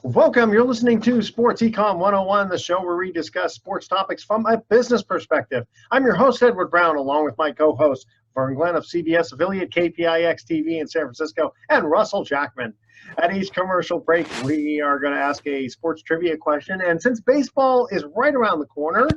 Welcome. You're listening to Sports Econ 101, the show where we discuss sports topics from a business perspective. I'm your host, Edward Brown, along with my co-host, Vern Glenn of CBS affiliate KPIX TV in San Francisco, and Russell Jackman. At each commercial break, we are going to ask a sports trivia question. And since baseball is right around the corner,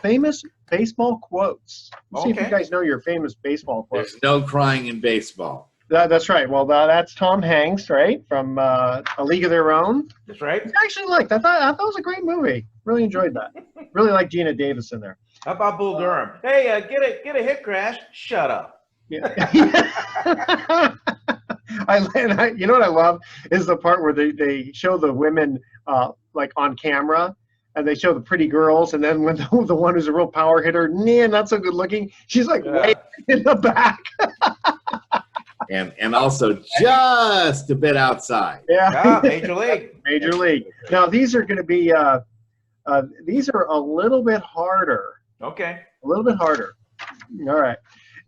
famous baseball quotes. Let's see if you guys know your famous baseball quotes. There's no crying in baseball. That's right. Well, that's Tom Hanks, right, from A League of Their Own. That's right. I actually liked. I thought it was a great movie. Really enjoyed that. Really like Gina Davis in there. How about Bull Durham? Hey, get a hit crash. Shut up. Yeah. You know what I love is the part where they show the women like on camera, and they show the pretty girls, and then when the one who's a real power hitter, not so good looking, she's like way in the back. And also just a bit outside. Yeah, Major League. Major League. Now these are going to be these are a little bit harder. Okay. A little bit harder. All right.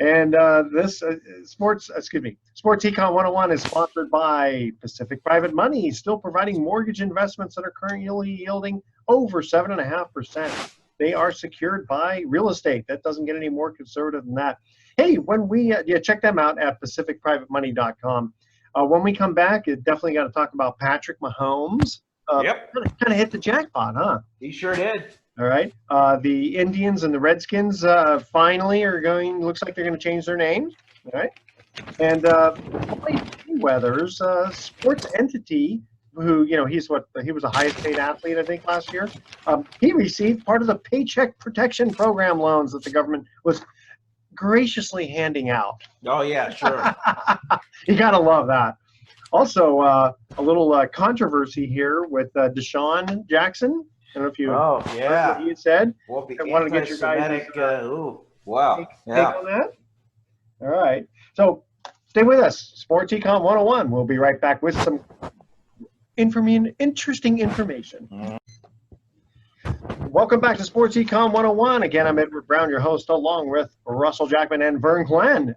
And this Sports Econ 101 is sponsored by Pacific Private Money, still providing mortgage investments that are currently yielding over 7.5%. They are secured by real estate. That doesn't get any more conservative than that. Hey, when we check them out at pacificprivatemoney.com. When we come back, you definitely got to talk about Patrick Mahomes. Yep. Kind of hit the jackpot, huh? He sure did. All right. The Indians and the Redskins finally are going. Looks like they're going to change their names. All right. And Floyd Mayweather's sports entity, who he was the highest paid athlete I think last year. He received part of the Paycheck Protection Program loans that the government was graciously handing out. Oh yeah, sure. You gotta love that. Also, a little controversy here with Deshaun Jackson. I don't know if you heard what he said. Well, the I want to get your guys' wow. take on that. All right. So stay with us. Sports Econ 101. We'll be right back with some interesting information. Welcome back to Sports Econ 101. Again, I'm Edward Brown, your host, along with Russell Jackman and Vern Glenn.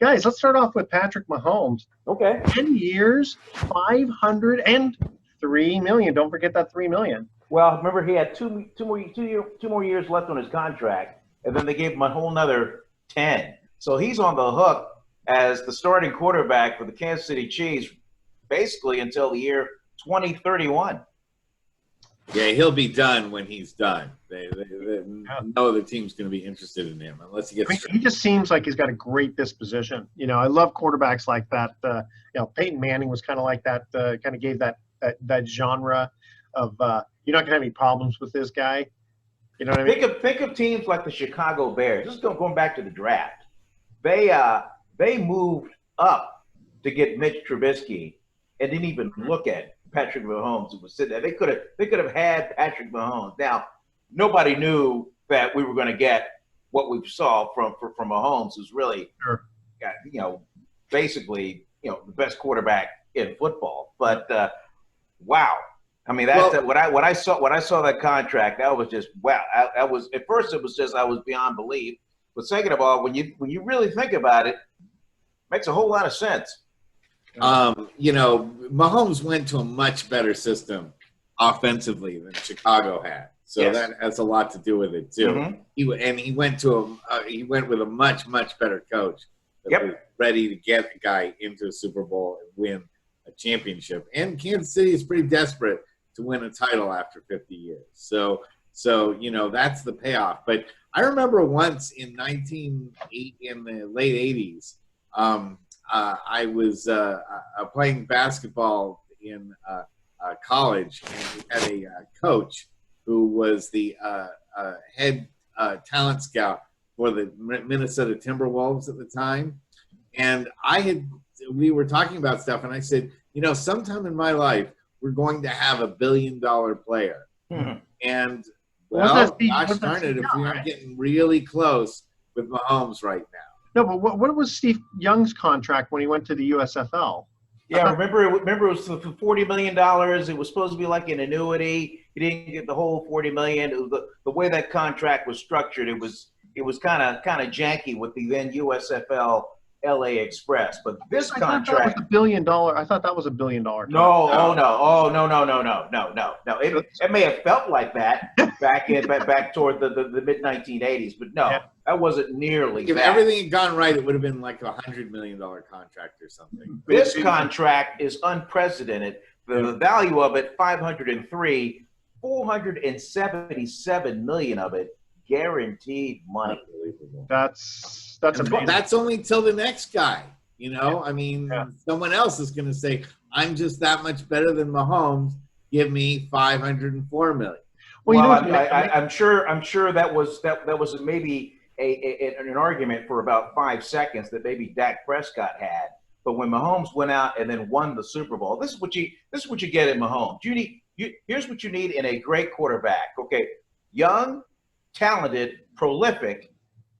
Guys, let's start off with Patrick Mahomes. Okay. 10 years, $503 million. Don't forget that $3 million. Well, remember he had two more years left on his contract, and then they gave him a whole nother 10. So he's on the hook as the starting quarterback for the Kansas City Chiefs, basically until the year 2031. Yeah, he'll be done when he's done. No other team's going to be interested in him unless he gets. He just seems like he's got a great disposition. I love quarterbacks like that. Peyton Manning was kind of like that. Kind of gave that genre of you're not going to have any problems with this guy. You know what I mean? Think of teams like the Chicago Bears. Just going back to the draft. They moved up to get Mitch Trubisky and didn't even look at Patrick Mahomes, who was sitting there. They could have had Patrick Mahomes. Now, nobody knew that we were going to get what we saw from Mahomes, who's really, basically, the best quarterback in football. But wow, I mean, when I saw that contract, that was just wow. At first it was just I was beyond belief. But second of all, when you really think about it, it makes a whole lot of sense. Mahomes went to a much better system offensively than Chicago had, so that has a lot to do with it too. Mm-hmm. He went with a much better coach that was ready to get a guy into a Super Bowl and win a championship. And Kansas City is pretty desperate to win a title after 50 years. So that's the payoff. But I remember once in the late 80s. I was playing basketball in college, and we had a coach who was the head talent scout for the Minnesota Timberwolves at the time. And we were talking about stuff, and I said, sometime in my life, we're going to have a billion-dollar player. Mm-hmm. And, gosh darn it, if we aren't getting really close with Mahomes right now. No, but what was Steve Young's contract when he went to the USFL? Yeah, remember it was for $40 million. It was supposed to be like an annuity. He didn't get the whole $40 million. The way that contract was structured, it was kind of janky with the then USFL LA Express. But this I thought that was contract, $1 billion. I thought that was $1 billion contract. no, oh no, oh no, no, no, no, no, no, no. It may have felt like that back toward the mid 1980s, but no, Yeah. that wasn't nearly. If that. everything had gone right, it would have been like $100 million contract or something. This contract is unprecedented. The value of it, 503, 477 million of it guaranteed money. Unbelievable. That's And amazing. that's only till the next guy. You know, I mean, someone else is going to say, "I'm just that much better than Mahomes. Give me 504 million." Well, I'm sure that was maybe an argument for about 5 seconds that maybe Dak Prescott had. But when Mahomes went out and then won the Super Bowl, this is what you get at Mahomes. Here's what you need in a great quarterback. Okay, young, talented, prolific,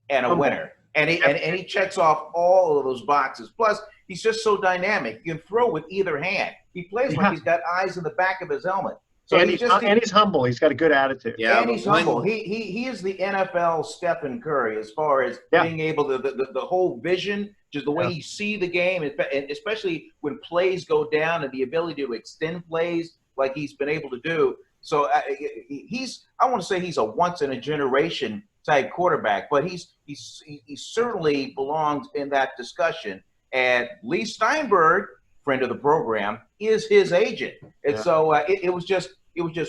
and a winner. And he checks off all of those boxes. Plus, he's just so dynamic. You can throw with either hand. He plays like he's got eyes in the back of his helmet. So and he's humble. He's got a good attitude. Yeah, and he's humble. He is the NFL Stephen Curry as far as being able to the whole vision, just the way you see the game, and especially when plays go down and the ability to extend plays like he's been able to do. So I want to say he's a once in a generation type quarterback, but he certainly belongs in that discussion. And Lee Steinberg, friend of the program, is his agent, and so it was just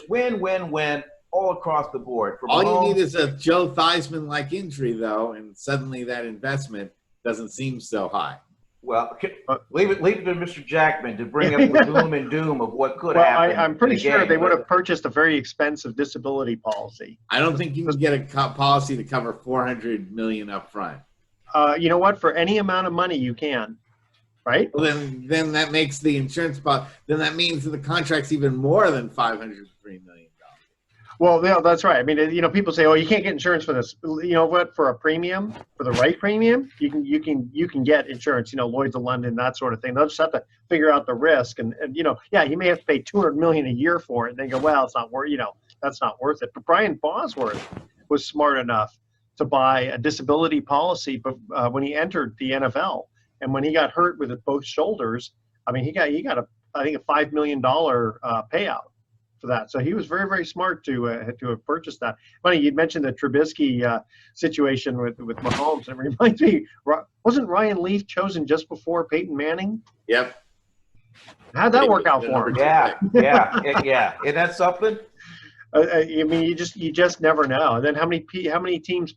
win all across the board. All you need is a Joe Theismann-like injury, though, and suddenly that investment doesn't seem so high. Well, leave it to Mr. Jackman to bring up the gloom and doom of what could happen. I'm pretty sure they would have purchased a very expensive disability policy. I don't think you can get a policy to cover $400 million up front. You know what? For any amount of money, you can, right? Well, then that makes the insurance policy. Then that means that the contract's even more than $503 million. Well, yeah, that's right. I mean, people say, "Oh, you can't get insurance for this." You know what? For a premium, for the right premium, you can get insurance. Lloyd's of London, that sort of thing. They'll just have to figure out the risk, and you may have to pay $200 million a year for it. And they go, "Well, it's not worth. That's not worth it." But Brian Bosworth was smart enough to buy a disability policy, but when he entered the NFL, and when he got hurt with both shoulders, I mean, he got I think a $5 million payout for that. So he was very, very smart to have purchased that. Funny, you'd mentioned the Trubisky situation with Mahomes. It reminds me, wasn't Ryan Leaf chosen just before Peyton Manning? Yep. How'd that work out for him? Yeah. Isn't that something? I mean, you just never know. And then how many teams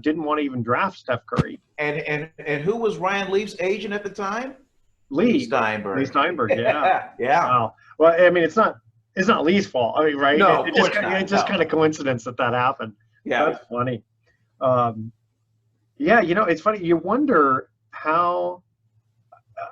didn't want to even draft Steph Curry? And who was Ryan Leaf's agent at the time? Lee Steinberg. Lee Steinberg. Yeah. Yeah. Wow. Well, I mean, it's not Lee's fault. I mean, right? No, it's just kind of coincidence that happened. Yeah. That's funny. It's funny. You wonder how.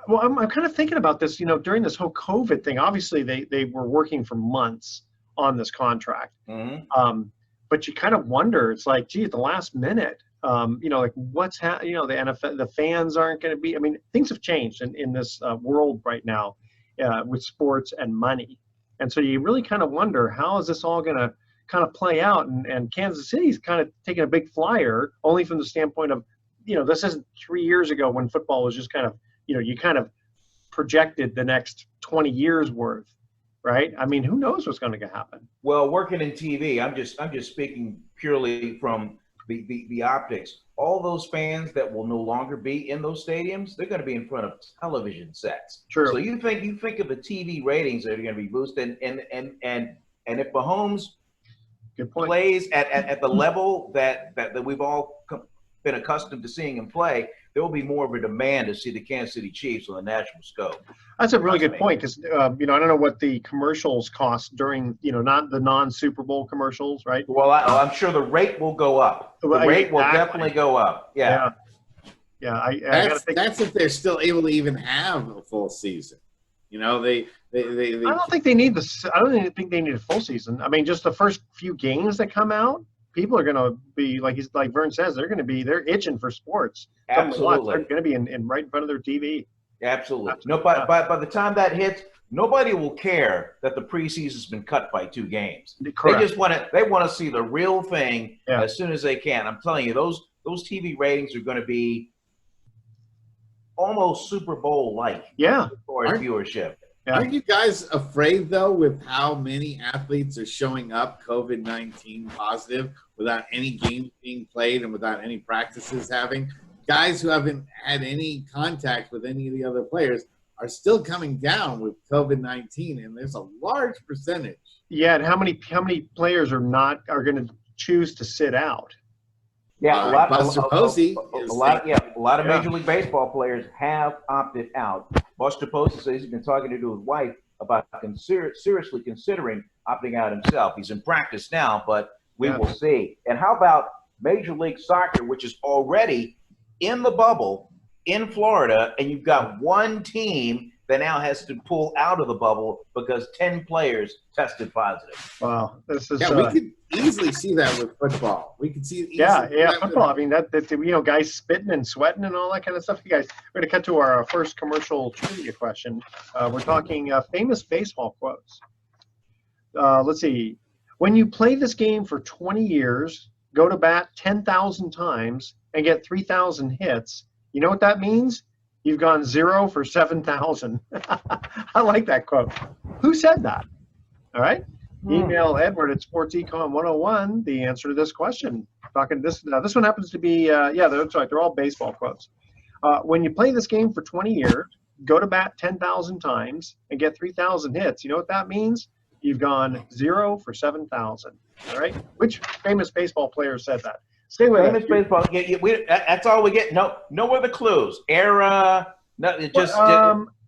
Well, I'm kind of thinking about this. During this whole COVID thing, obviously they were working for months on this contract. Mm-hmm. But you kind of wonder. It's like, gee, at the last minute, like what's the NFL, the fans aren't going to be. I mean, things have changed in this world right now with sports and money. And so you really kind of wonder, how is this all going to kind of play out? And Kansas City's kind of taking a big flyer, only from the standpoint of, this isn't 3 years ago when football was just kind of, you kind of projected the next 20 years worth, right? I mean, who knows what's going to happen? Well, working in TV, I'm just speaking purely from the optics. All those fans that will no longer be in those stadiums, they're going to be in front of television sets. True. So you think of the TV ratings that are going to be boosted, and if Mahomes plays at the level that we've all been accustomed to seeing him play, there will be more of a demand to see the Kansas City Chiefs on the national scope. That's a really good point, because I don't know what the commercials cost during not the non-Super Bowl commercials, right? Well, I'm sure the rate will go up. The rate will definitely go up. Yeah. That's if they're still able to even have a full season. They I don't think they need I don't even think they need a full season. I mean, just the first few games that come out, people are going to be like Vern says, they're itching for sports. Absolutely. They're going to be in right in front of their TV. Absolutely. No, but by the time that hits, nobody will care that the preseason's been cut by 2 games. Correct. They just want to see the real thing as soon as they can. I'm telling you, those TV ratings are going to be almost Super Bowl-like Yeah. for viewership. Yeah. Aren't you guys afraid, though, with how many athletes are showing up COVID-19 positive without any games being played and without any practices having? Guys who haven't had any contact with any of the other players are still coming down with COVID-19, and there's a large percentage. Yeah, and how many players are going to choose to sit out? Yeah, Buster Posey. A lot of Major League Baseball players have opted out. Buster Posey says he's been talking to his wife about seriously considering opting out himself. He's in practice now, but we will see. And how about Major League Soccer, which is already in the bubble in Florida, and you've got one team that now has to pull out of the bubble because 10 players tested positive. Wow, this is we could easily see that with football. We could see football. I mean, that guys spitting and sweating and all that kind of stuff. You guys, we're going to cut to our first commercial trivia question. We're talking famous baseball quotes. Let's see. When you play this game for 20 years, go to bat 10,000 times, and get 3,000 hits, you know what that means? You've gone 0 for 7,000. I like that quote. Who said that? All right. Email Edward at SportsEcon101 the answer to this question. Talking this one happens to be that's right. They're all baseball quotes. When you play this game for 20 years, go to bat 10,000 times and get 3,000 hits. You know what that means? You've gone 0 for 7,000. All right. Which famous baseball player said that? Stay with famous baseball. That's all we get. No other clues. Era. No, it just.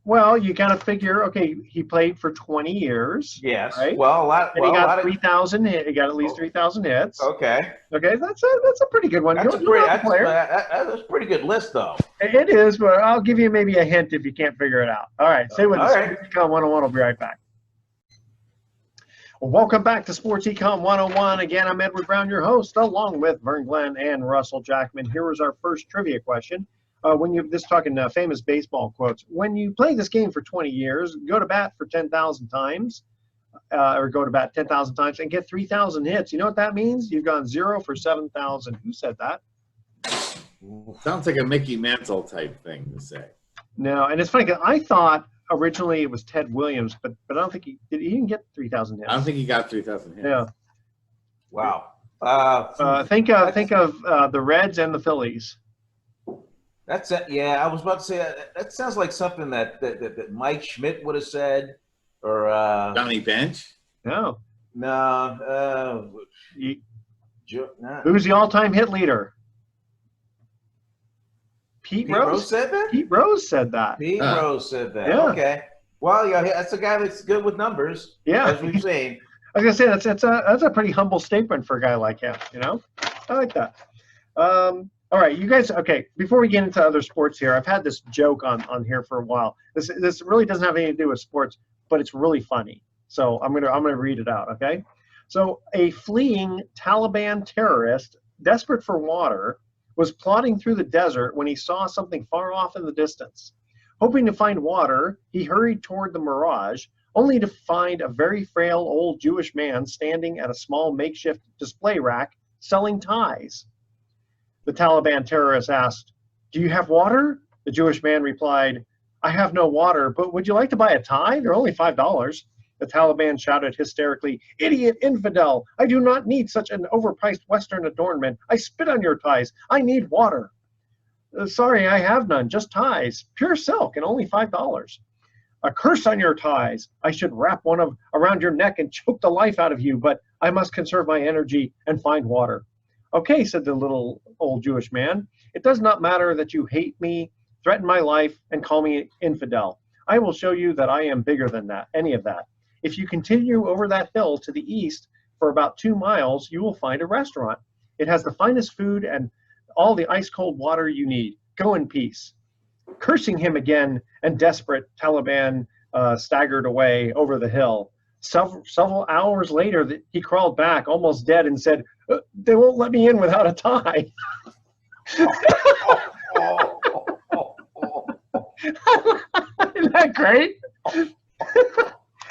Well, you got to figure. Okay, he played for 20 years. Yes. Right? Well, a lot. And he got 3,000 hit. He got at least 3,000 hits. Okay. Okay, that's a pretty good one. That's a pretty good list, though. It is, but I'll give you maybe a hint if you can't figure it out. All right, stay with us. Right. Econ 101. We'll be right back. Well, welcome back to Sports Econ 101. Again, I'm Edward Brown, your host, along with Vern Glenn and Russell Jackman. Here is our first trivia question. Talking famous baseball quotes. When you play this game for 20 years, go to bat for 10,000 times, or go to bat 10,000 times and get 3,000 hits. You know what that means? You've gone 0 for 7,000. Who said that? Sounds like a Mickey Mantle type thing to say. No, and it's funny because I thought originally it was Ted Williams, but I don't think he didn't get 3,000 hits. I don't think he got 3,000 hits. Yeah. Wow. Think of the Reds and the Phillies. That's it. Yeah, I was about to say that sounds like something that Mike Schmidt would have said, or Johnny Bench. No. No. Who's the all-time hit leader? Pete Rose said that? Pete Rose said that. Rose said that. Yeah. Okay. Well, yeah, that's a guy that's good with numbers. Yeah. As we've seen. I was gonna say that's a pretty humble statement for a guy like him. You know, I like that. All right, you guys. Okay, before we get into other sports here, I've had this joke on here for a while. This really doesn't have anything to do with sports, but it's really funny. So I'm gonna read it out. Okay. So a fleeing Taliban terrorist, desperate for water, was plodding through the desert when he saw something far off in the distance. Hoping to find water, he hurried toward the mirage, only to find a very frail old Jewish man standing at a small makeshift display rack selling ties. The Taliban terrorist asked, "Do you have water?" The Jewish man replied, "I have no water, but would you like to buy a tie? They're only $5. The Taliban shouted hysterically, "Idiot infidel! I do not need such an overpriced Western adornment. I spit on your ties. I need water." "Sorry, I have none. Just ties. Pure silk and only $5. "A curse on your ties. I should wrap one around your neck and choke the life out of you, but I must conserve my energy and find water." "Okay," said the little old Jewish man. "It does not matter that you hate me, threaten my life, and call me infidel. I will show you that I am bigger than any of that. If you continue over that hill to the east for about 2 miles, you will find a restaurant. It has the finest food and all the ice-cold water you need. Go in peace." Cursing him again and desperate, Taliban staggered away over the hill. Several hours later, he crawled back, almost dead, and said, "They won't let me in without a tie." Isn't that great?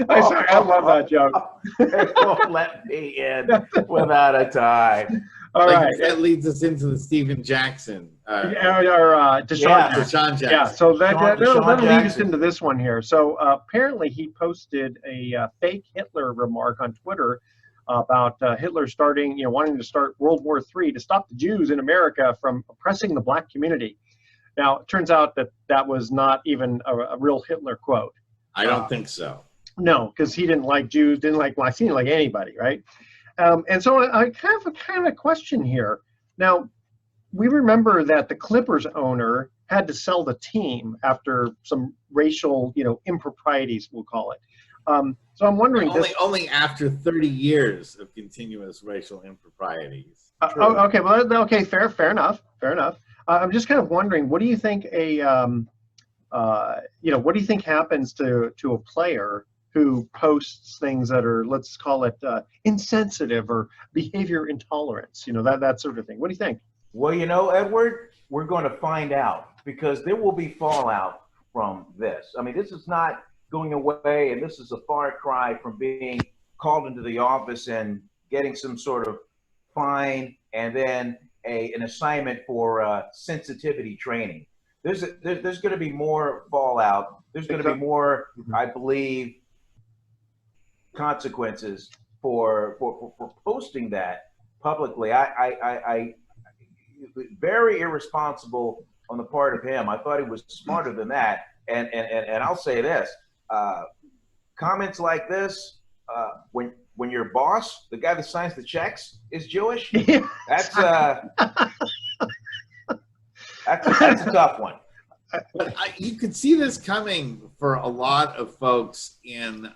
I love that joke. They won't let me in without a tie. All like right. that leads us into the Steven Jackson. Deshaun Deshaun Jackson. Yeah, so that'll lead us Jackson. into this one here. So apparently he posted a fake Hitler remark on Twitter about Hitler starting, wanting to start World War III to stop the Jews in America from oppressing the black community. Now, it turns out that that was not even a real Hitler quote. I don't think so. No, because he didn't like Jews, didn't like black, he didn't like anybody, right? And so I have a kind of question here. Now, we remember that the Clippers owner had to sell the team after some racial, improprieties, we'll call it. So I'm wondering. Only after 30 years of continuous racial improprieties. Okay, well, okay, fair enough. I'm just kind of wondering, what do you think what do you think happens to a player who posts things that are, let's call it, insensitive or behavior intolerance, that sort of thing? What do you think? Well, Edward, we're going to find out, because there will be fallout from this. I mean, this is not going away, and this is a far cry from being called into the office and getting some sort of fine and then an assignment for sensitivity training. There's going to be more fallout. There's going to be more, I believe, consequences for posting that publicly. I very irresponsible on the part of him. I thought he was smarter than that. And I'll say this: comments like this, when your boss, the guy that signs the checks, is Jewish, that's a tough one. But you could see this coming for a lot of folks in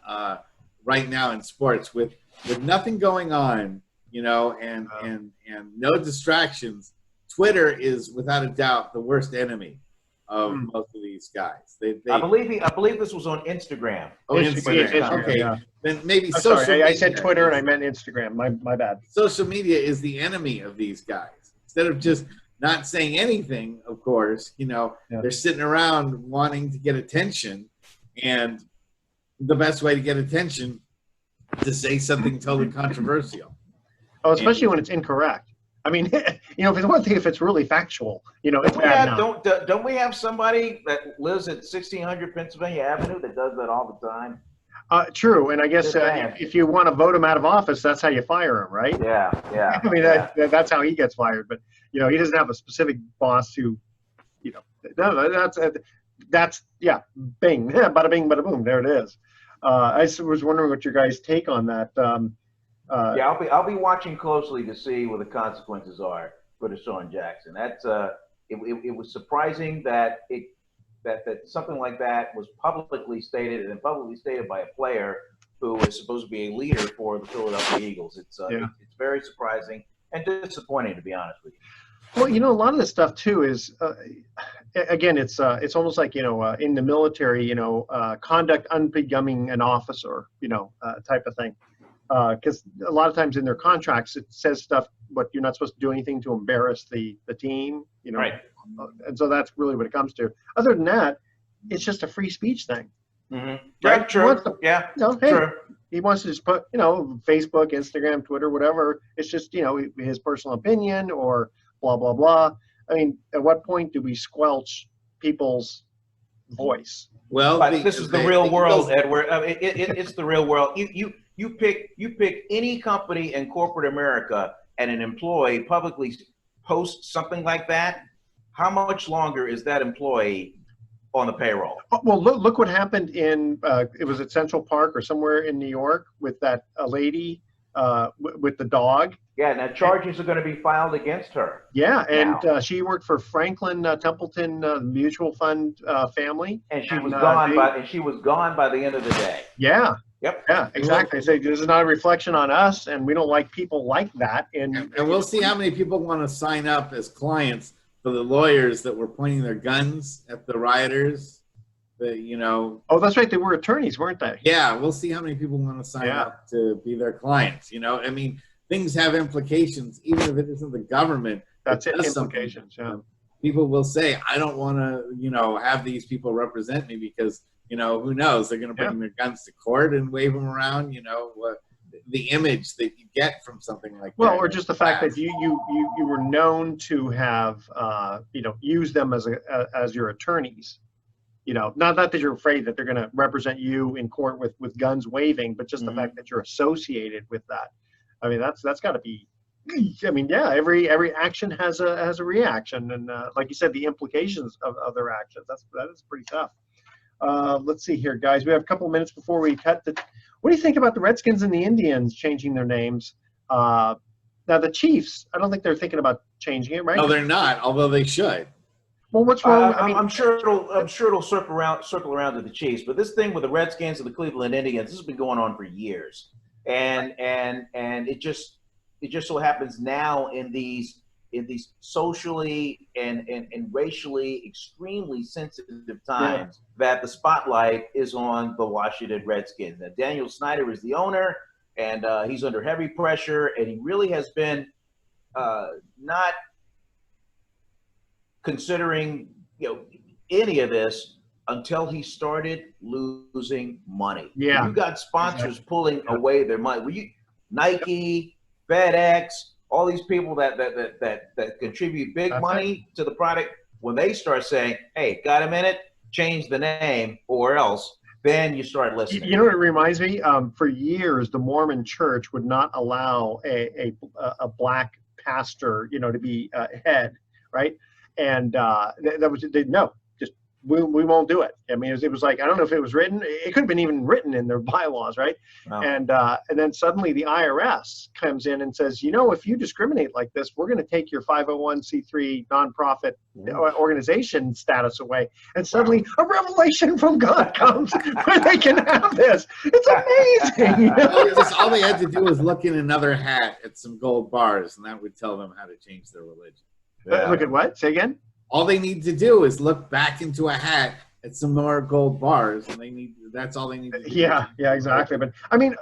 right now in sports with nothing going on, and no distractions. Twitter is without a doubt the worst enemy of most of these guys. I believe this was on Instagram. Oh, Instagram. Okay, yeah. Then maybe I'm social. sorry, I media said Twitter and I meant Instagram. My bad. Social media is the enemy of these guys. Instead of just not saying anything, of course, they're sitting around wanting to get attention, and the best way to get attention is to say something totally controversial. Oh, especially when it's incorrect. I mean, if it's one thing, if it's really factual, it's bad now. Don't we have somebody that lives at 1600 Pennsylvania Avenue that does that all the time? True, and I guess if you want to vote him out of office, that's how you fire him, right? Yeah. I mean, that's how he gets fired. But he doesn't have a specific boss who, that's bing, bada bing, bada boom. There it is. I was wondering what your guys' take on that. I'll be watching closely to see what the consequences are for Deshaun Jackson. That's it was surprising that that something like that was publicly stated, and publicly stated by a player who is supposed to be a leader for the Philadelphia Eagles. It's very surprising and disappointing, to be honest with you. Well, a lot of this stuff too is, again, it's almost like in the military, conduct unbecoming an officer, type of thing. Because a lot of times in their contracts it says stuff, but you're not supposed to do anything to embarrass the team, Right. And so that's really what it comes to. Other than that, it's just a free speech thing. Mm-hmm. Right? Yeah, true. True. He wants to just put, Facebook, Instagram, Twitter, whatever. It's just, his personal opinion or blah, blah, blah. I mean, at what point do we squelch people's voice? Well, but this is the real world, Edward. I mean, it's the real world. You pick any company in corporate America, and an employee publicly posts something like that. How much longer is that employee on the payroll? Well, look what happened in it was at Central Park or somewhere in New York with that lady with the dog. Yeah, now charges are going to be filed against her. Yeah, and she worked for Franklin Templeton Mutual Fund family, and she was gone. She was gone by the end of the day. Yeah. Yep. Yeah, exactly. So this is not a reflection on us, and we don't like people like that. And we'll see how many people want to sign up as clients for the lawyers that were pointing their guns at the rioters. Oh, that's right. They were attorneys, weren't they? Yeah, we'll see how many people want to sign up to be their clients. I mean, things have implications, even if it isn't the government. That's it. Implications. Yeah. People will say, I don't want to, have these people represent me because, who knows? They're going to bring their guns to court and wave them around. the image that you get from something like that. Well, or just the fact that you were known to have used them as your attorneys. Not that you're afraid that they're going to represent you in court with guns waving, but just the fact that you're associated with that. I mean, that's got to be. I mean, yeah, every action has a reaction, and like you said, the implications of their actions. That is pretty tough. Let's see here, guys. We have a couple of minutes before we cut. What do you think about the Redskins and the Indians changing their names? Now the Chiefs, I don't think they're thinking about changing it, right? No, they're not. Although they should. Well, what's wrong? I mean, I'm sure it'll circle around to the Chiefs. But this thing with the Redskins and the Cleveland Indians, this has been going on for years, and it just so happens now in these socially and racially extremely sensitive times that the spotlight is on the Washington Redskins. Now, Daniel Snyder is the owner, and he's under heavy pressure, and he really has been not considering any of this until he started losing money. Yeah, you got sponsors pulling away their money. Nike, FedEx, all these people that contribute big money to the product, when they start saying, "Hey, got a minute? Change the name, or else," then you start listening. You know what it reminds me? For years, the Mormon Church would not allow a black pastor, to be head, right? And that was no, just we won't do it. I mean, it was like, I don't know if it was written. It could have been even written in their bylaws, right? Wow. And then suddenly the IRS comes in and says, if you discriminate like this, we're going to take your 501c3 nonprofit organization status away. And suddenly a revelation from God comes where they can have this. It's amazing. All they had to do was look in another hat at some gold bars, and that would tell them how to change their religion. Look at what? Say again? All they need to do is look back into a hat at some more gold bars, and that's all they need to do. Yeah, exactly. But I mean,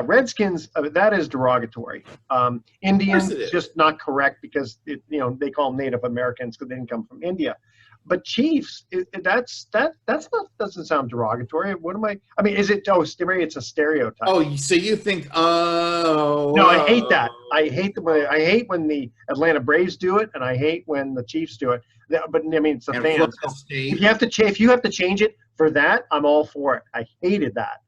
Redskins, that is derogatory. Indians, just not correct because they call them Native Americans because they didn't come from India. But Chiefs, doesn't sound derogatory. What am I? I mean, is it? Oh, it's a stereotype. Oh, so you think? No, I hate that. I hate when the Atlanta Braves do it, and I hate when the Chiefs do it. But I mean, it's the fans. If you have to change it for that, I'm all for it. I hated that.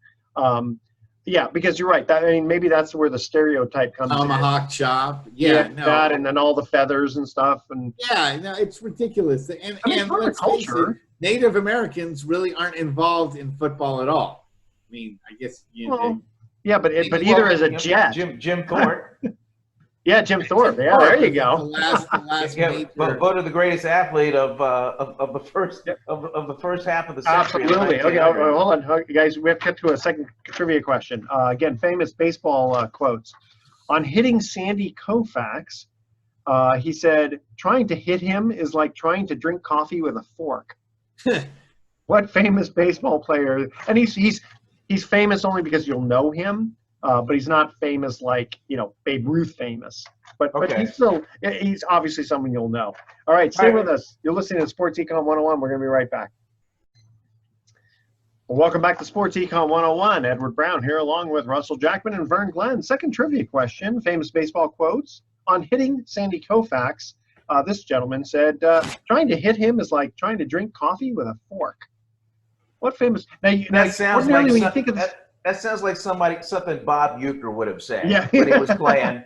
Yeah, because you're right. Maybe that's where the stereotype comes in. Tomahawk chop. Yeah, no. That, and then all the feathers and stuff. And yeah, no, it's ridiculous. And let's face it, Native Americans really aren't involved in football at all. I mean, I guess but either as a Jet, Jim Thorpe. Yeah, Jim Thorpe. Yeah, there you go. The last voted the greatest athlete of the first half of the century. Absolutely. Okay, hold on, guys. We have to get to a second trivia question. Again, famous baseball quotes. On hitting Sandy Koufax, he said, "Trying to hit him is like trying to drink coffee with a fork." What famous baseball player? And he's famous only because you'll know him. But he's not famous like, Babe Ruth famous. But he's obviously someone you'll know. All right, stay with us. You're listening to Sports Econ 101. We're going to be right back. Well, welcome back to Sports Econ 101. Edward Brown here along with Russell Jackman and Vern Glenn. Second trivia question, famous baseball quotes. On hitting Sandy Koufax, this gentleman said, trying to hit him is like trying to drink coffee with a fork. What famous? That sounds like something Bob Uecker would have said when he was playing.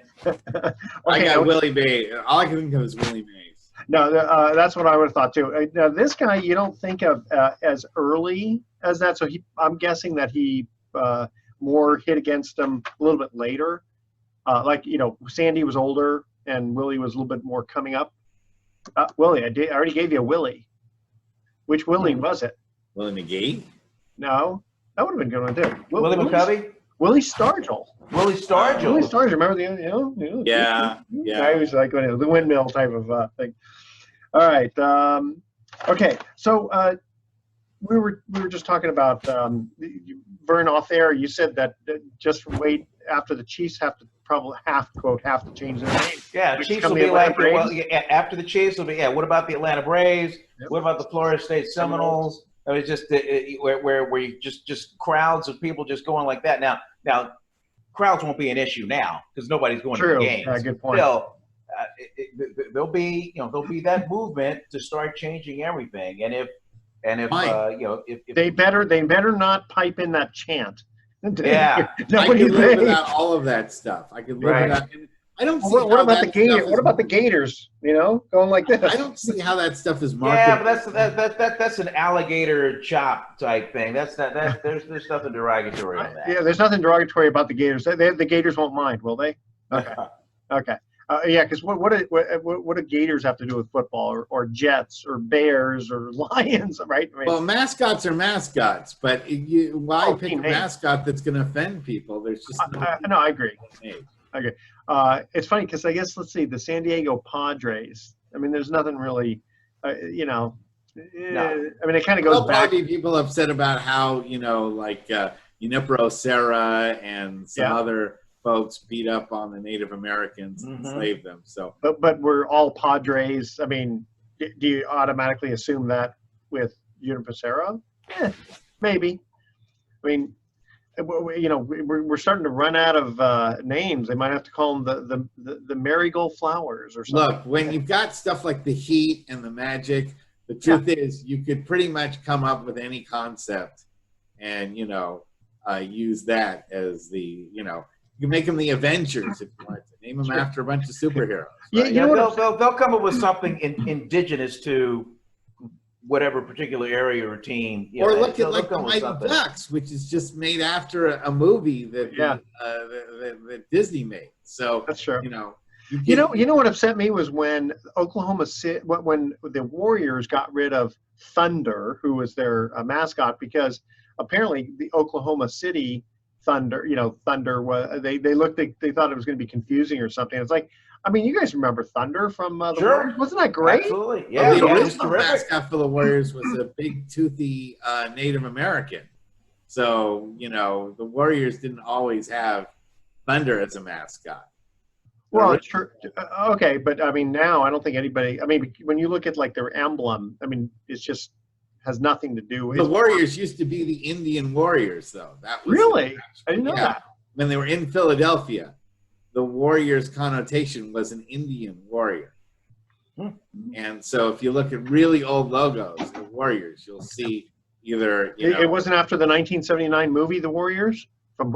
I got Willie Mays. All I can think of is Willie Mays. No, that's what I would have thought too. Now, this guy you don't think of as early as that, so I'm guessing that he more hit against him a little bit later. Sandy was older and Willie was a little bit more coming up. Willie, I already gave you a Willie. Which Willie was it? Willie McGee? No. That would have been a good one, too. Willie McCovey? Willie Stargell. Willie Stargell. Remember the, Yeah. He was like the windmill type of thing. All right. Okay. So we were just talking about Vern off air. You said that just wait after the Chiefs have to change their name. Yeah, Chiefs will be like, after the Chiefs will be, what about the Atlanta Braves? Yep. What about the Florida State Seminoles? I mean, just where you just crowds of people just going like that. Now, crowds won't be an issue now because nobody's going to the games. Yeah, good point. Still, there'll be that movement to start changing everything. And if they better not pipe in that chant. Yeah, I could live without all of that stuff. I could live without. I don't see what about the Gators? What about the Gators? Going like this. I don't see how that stuff is marketed. Yeah, but that's an alligator chop type thing. There's nothing derogatory on that. Yeah, there's nothing derogatory about the Gators. The Gators won't mind, will they? Okay. Okay. Yeah, because what do Gators have to do with football, or Jets, or Bears, or Lions, right? I mean, well, mascots are mascots, but why pick a mascot that's going to offend people? There's just no. I agree. Okay. It's funny because I guess, let's see, the San Diego Padres. I mean, there's nothing really, no. I mean, it kind of goes back. Probably people have said about how Junipero Serra and some other folks beat up on the Native Americans and enslaved them. So, but we're all Padres. I mean, do you automatically assume that with Junipero Serra? Maybe. I mean, we're starting to run out of names. They might have to call them the marigold flowers or something. Look, when you've got stuff like the Heat and the Magic, the truth is you could pretty much come up with any concept and use that as the you can make them the Avengers if you want to. Name them after a bunch of superheroes. Right? They'll come up with something indigenous to whatever particular area or team. Or look at the Mighty Ducks, which is just made after a movie that that Disney made. So that's true. You know what upset me was when Oklahoma City, when the Warriors got rid of Thunder, who was their mascot, because apparently the Oklahoma City Thunder, Thunder was they thought it was going to be confusing or something. It's like, I mean, you guys remember Thunder from the Warriors? Wasn't that great? Absolutely, yeah. Well, the original mascot for the Warriors was a big, toothy Native American. So the Warriors didn't always have Thunder as a mascot. Well, it's true. Okay, but I mean, now I don't think anybody. I mean, when you look at like their emblem, I mean, it's just has nothing to do with. The Warriors used to be the Indian Warriors, though. That was really, I didn't know that. When they were in Philadelphia, the Warriors' connotation was an Indian warrior. And so, if you look at really old logos, the Warriors, you'll see either. It wasn't after the 1979 movie, The Warriors, from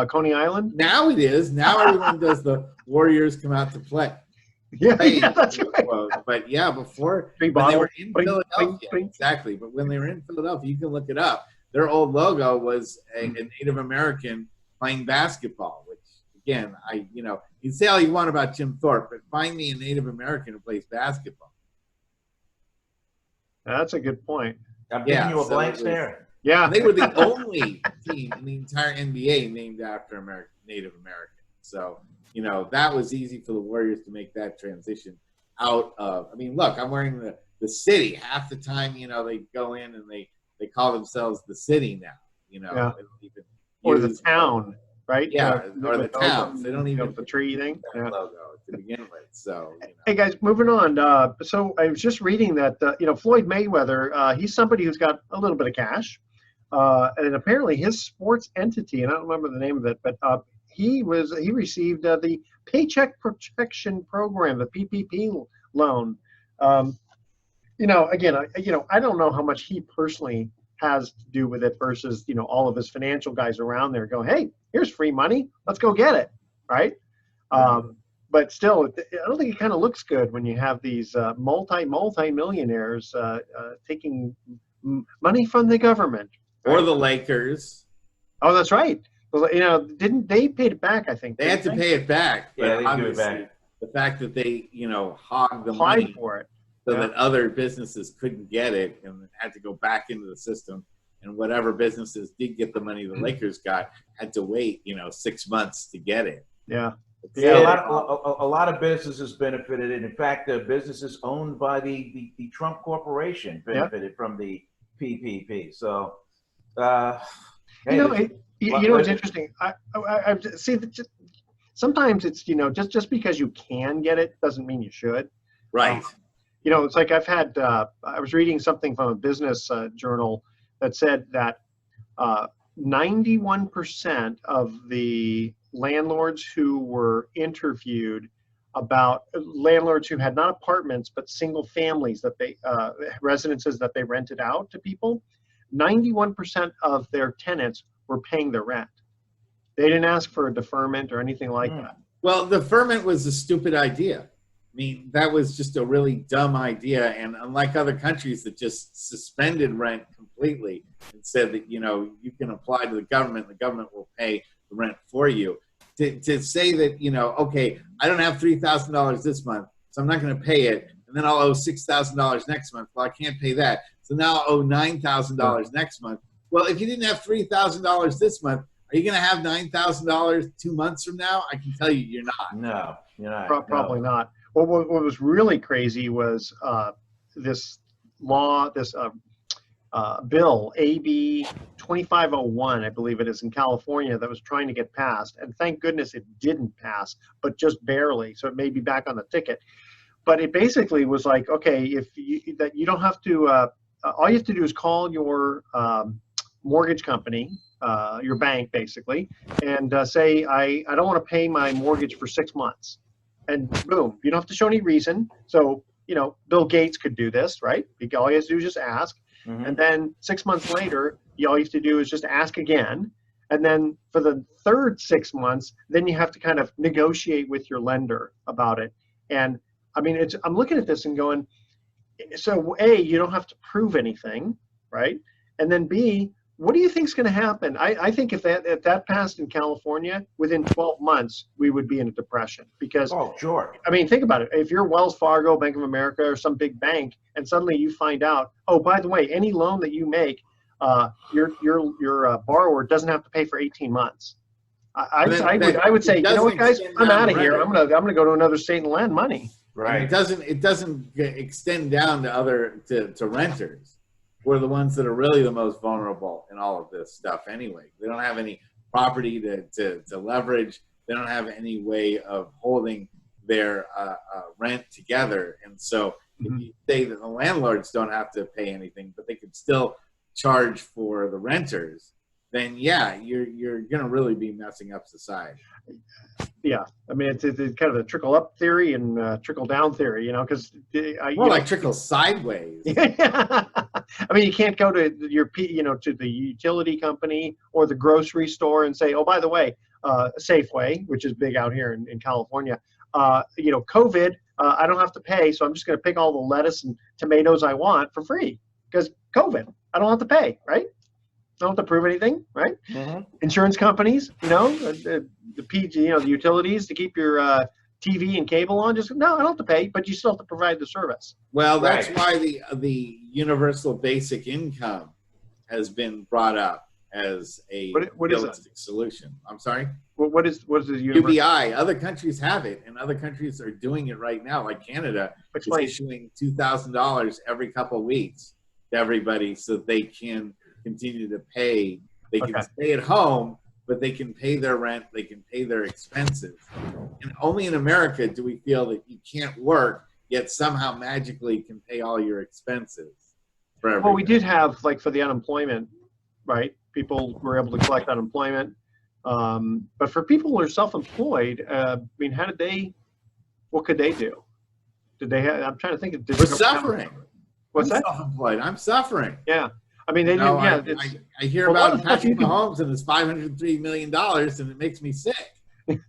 Coney Island. Now it is. Now everyone does the Warriors come out to play. Yeah, that's right. But before when they were in Philadelphia, exactly. But when they were in Philadelphia, you can look it up. Their old logo was a Native American playing basketball. Which, again, you can say all you want about Jim Thorpe, but find me a Native American who plays basketball. That's a good point. I'm giving you a blank stare. Yeah, they were the only team in the entire NBA named after Native American. So. That was easy for the Warriors to make that transition out of. I mean, look, I'm wearing the city. Half the time, they go in and they call themselves the city now. They don't even or the town, right? Yeah, or the towns. They don't even the tree thing. Logo to begin with. So. Hey guys, moving on. So I was just reading that Floyd Mayweather. He's somebody who's got a little bit of cash, and apparently his sports entity, and I don't remember the name of it, but. He received the Paycheck Protection Program, the PPP loan. Again, I don't know how much he personally has to do with it versus all of his financial guys around there going, hey, here's free money, let's go get it, right? But still, I don't think it kind of looks good when you have these multi-millionaires taking money from the government, right? Or the Lakers. Oh, that's right. Well, didn't they pay it back? I think they had to pay it back. Yeah, they give it back. The fact that they, hogged the applied money for it, so that other businesses couldn't get it and had to go back into the system, and whatever businesses did get the money the Lakers got had to wait, 6 months to get it. Yeah. A lot of businesses benefited, and in fact, the businesses owned by the Trump Corporation benefited from the PPP. So, it's interesting. I see that sometimes it's just because you can get it doesn't mean you should. Right. It's like I've had. I was reading something from a business journal that said that 91% of the landlords who were interviewed about landlords who had not apartments but single families that they residences that they rented out to people, 91% of their tenants were paying their rent. They didn't ask for a deferment or anything like that. Well, the deferment was a stupid idea. I mean, that was just a really dumb idea. And unlike other countries that just suspended rent completely and said that, you know, you can apply to the government will pay the rent for you. To say that, you know, okay, I don't have $3,000 this month, so I'm not going to pay it. And then I'll owe $6,000 next month. Well, I can't pay that. So now I'll owe $9,000 next month. Well, if you didn't have $3,000 this month, are you going to have $9,000 2 months from now? I can tell you you're not. No, you're not. Probably not. Well, what was really crazy was this law, this bill, AB 2501, I believe it is, in California, that was trying to get passed. And thank goodness it didn't pass, but just barely. So it may be back on the ticket. But it basically was like, okay, if you don't have to, all you have to do is call your mortgage company, your bank basically, and say, I don't want to pay my mortgage for 6 months. And boom, you don't have to show any reason. So, you know, Bill Gates could do this, right? All you have to do is just ask. And then 6 months later, all you have to do is just ask again. And then for the third 6 months, then you have to kind of negotiate with your lender about it. And I mean, I'm looking at this and going, so A, you don't have to prove anything, right? And then B, what do you think is going to happen? I think if that passed in California, within 12 months, we would be in a depression because, oh, sure. I mean, think about it. If you're Wells Fargo, Bank of America, or some big bank, and suddenly you find out, oh, by the way, any loan that you make, your borrower doesn't have to pay for 18 months. I would say, you know what, guys, I'm out of here. I'm gonna go to another state and lend money. Right. It doesn't extend down to renters. We're the ones that are really the most vulnerable in all of this stuff anyway. They don't have any property to leverage. They don't have any way of holding their rent together. And so if you say that the landlords don't have to pay anything, but they could still charge for the renters, then yeah, you're going to really be messing up society. Yeah, I mean, it's kind of a trickle up theory and trickle down theory, you know, because more like trickle sideways. I mean, you can't go to to the utility company or the grocery store and say, oh, by the way, Safeway, which is big out here in California, COVID, I don't have to pay, so I'm just going to pick all the lettuce and tomatoes I want for free because COVID, I don't have to pay, right? I don't have to prove anything, right? Insurance companies, the utilities to keep your TV and cable on, no, I don't have to pay, but you still have to provide the service. Well, that's why the universal basic income has been brought up as a realistic solution. I'm sorry? What is the universal? UBI. Other countries have it, and other countries are doing it right now, like Canada is issuing $2,000 every couple of weeks to everybody so they can continue to pay. They can stay at home, but they can pay their rent, they can pay their expenses. And only in America do we feel that you can't work, yet somehow magically can pay all your expenses for everybody. Well, we did have, like, for the unemployment, right? People were able to collect unemployment. But for people who are self-employed, I mean, what could they do? Did they have, I'm trying to think. We're suffering. What's that? Self-employed. I'm suffering. Yeah. I mean, I hear about Patrick Mahomes and his $503 million, and it makes me sick. In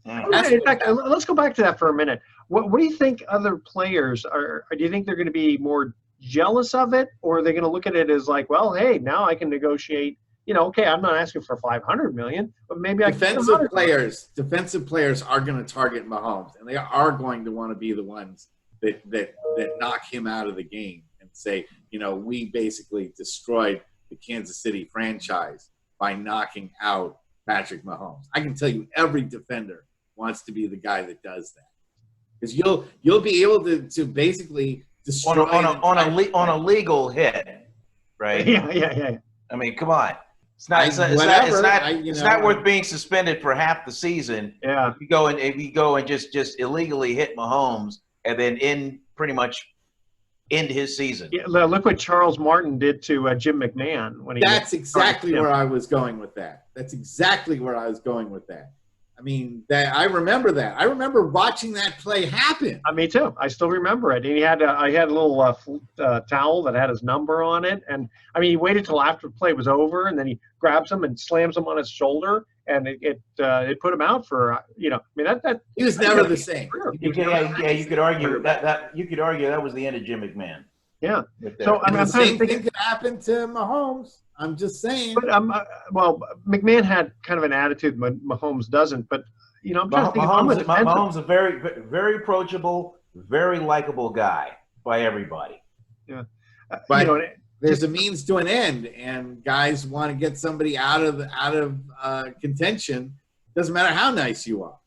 fact, let's go back to that for a minute. What do you think other players are? Do you think they're going to be more jealous of it, or are they going to look at it as like, well, hey, now I can negotiate? Okay, I'm not asking for $500 million, but maybe defensive players are going to target Mahomes, and they are going to want to be the ones that knock him out of the game and say, we basically destroyed the Kansas City franchise by knocking out Patrick Mahomes. I can tell you every defender wants to be the guy that does that, because you'll be able to basically destroy on a legal hit, right? Yeah. I mean, come on. It's not worth being suspended for half the season. Yeah. If you go and just illegally hit Mahomes, and then in pretty much end his season. Yeah, look what Charles Martin did to Jim McMahon when he. That's exactly where I was going with that. That's exactly where I was going with that. I mean, I remember that. I remember watching that play happen. Me too. I still remember it. And I had a little towel that had his number on it. And, I mean, he waited till after the play was over, and then he grabs him and slams him on his shoulder, and it put him out for, I mean, that he was never the same. You could argue that was the end of Jim McMahon. Yeah. So I mean, the same thing could happen to Mahomes. I'm just saying. But well, McMahon had kind of an attitude Mahomes doesn't. But I'm trying to think. Mahomes is a very, very approachable, very likable guy by everybody. Yeah, but there's a means to an end, and guys want to get somebody out of contention. Doesn't matter how nice you are.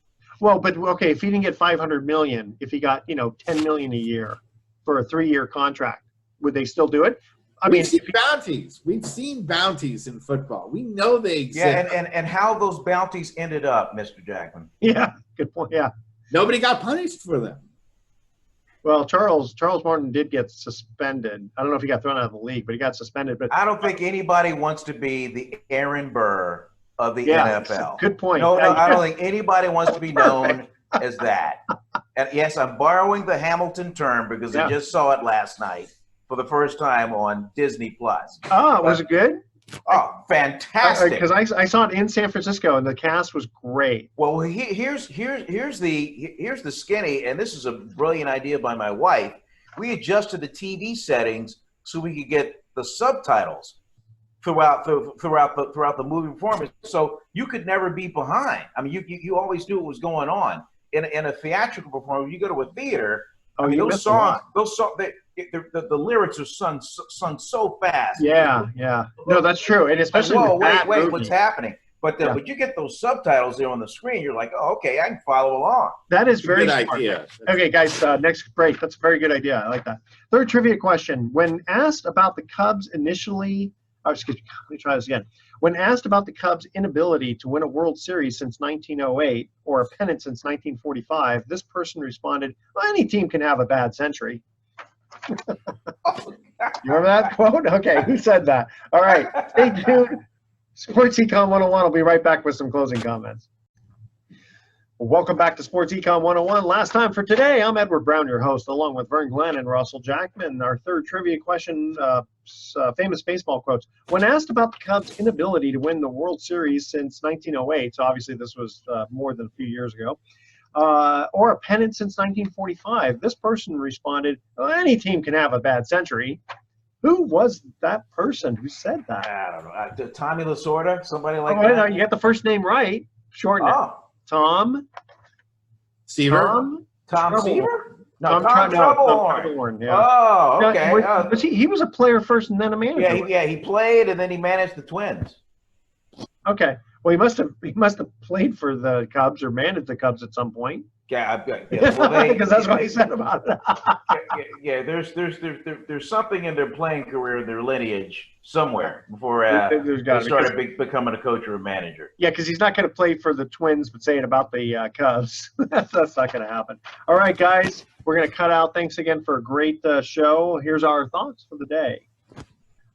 Well, but okay, if he didn't get $500 million, if he got $10 million a year for a 3-year contract, would they still do it? We've seen bounties. We've seen bounties in football. We know they exist. Yeah, and how those bounties ended up, Mr. Jackman. Yeah, good point. Yeah. Nobody got punished for them. Well, Charles Martin did get suspended. I don't know if he got thrown out of the league, but he got suspended. But I don't think anybody wants to be the Aaron Burr of the NFL. Good point. No, I don't think anybody wants to be known as that. And yes, I'm borrowing the Hamilton term because I just saw it last night for the first time on Disney Plus. Oh, was it good? Oh, fantastic! Because I saw it in San Francisco, and the cast was great. Well, here's the skinny, and this is a brilliant idea by my wife. We adjusted the TV settings so we could get the subtitles throughout the movie performance, so you could never be behind. I mean, you always knew what was going on. In a theatrical performance, you go to a theater. Oh, I mean, those songs, the lyrics are sung so fast. Yeah. No, that's true, and especially wait, what's happening? But you get those subtitles there on the screen, you're like, oh, okay, I can follow along. That is very good smart. idea. Okay, guys, next break. That's a very good idea. I like that. Third trivia question: when asked about the Cubs initially, excuse me, let me try this again. When asked about the Cubs' inability to win a World Series since 1908 or a pennant since 1945, this person responded, well, any team can have a bad century. You remember that quote? Okay, who said that? All right, stay tuned. Sports Econ 101 will be right back with some closing comments. Welcome back to Sports Econ 101. Last time for today, I'm Edward Brown, your host, along with Vern Glenn and Russell Jackman. Our third trivia question, famous baseball quotes. When asked about the Cubs' inability to win the World Series since 1908, so obviously this was more than a few years ago, or a pennant since 1945, this person responded, well, any team can have a bad century. Who was that person who said that? I don't know. Tommy Lasorda? Somebody like that? that? You got the first name right. Shorten it. Tom Seaver? Tom Seaver? No, Tom Troublehorn. Yeah. Oh, okay. But he was a player first and then a manager. Yeah, he played and then he managed the Twins. Okay. Well, he must have played for the Cubs or managed the Cubs at some point. Yeah, well, because that's what he said about it. There's something in their playing career, their lineage somewhere before they started becoming a coach or a manager. Yeah, because he's not going to play for the Twins, but saying about the Cubs, that's not going to happen. All right, guys, we're going to cut out. Thanks again for a great show. Here's our thoughts for the day.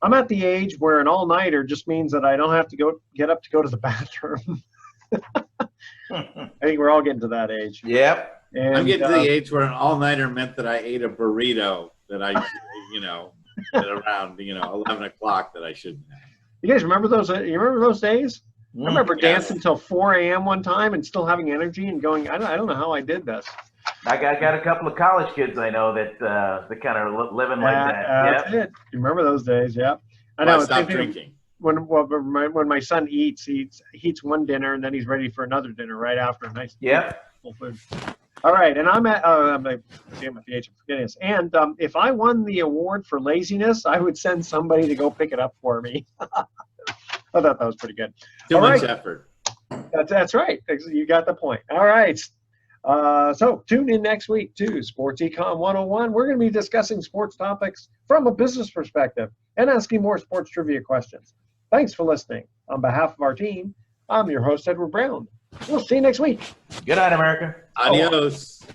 I'm at the age where an all-nighter just means that I don't have to get up to go to the bathroom. I think we're all getting to that age. Yep. And, I'm getting to the age where an all-nighter meant that I ate a burrito that I, at around 11 o'clock that I shouldn't have. You guys remember those? You remember those days? I remember dancing until 4 a.m. one time and still having energy and going. I don't know how I did this. I got a couple of college kids I know that kind of living like that. That's it. You remember those days? Yeah. I know. I stopped drinking. When my son eats, he eats one dinner and then he's ready for another dinner right after. Nice. Full food. All right, and I'm at the age of forgetting this. And if I won the award for laziness, I would send somebody to go pick it up for me. I thought that was pretty good. Too much effort. That's right. You got the point. All right. So tune in next week to Sports Econ 101. We're going to be discussing sports topics from a business perspective and asking more sports trivia questions. Thanks for listening. On behalf of our team, I'm your host, Edward Brown. We'll see you next week. Good night, America. Adios.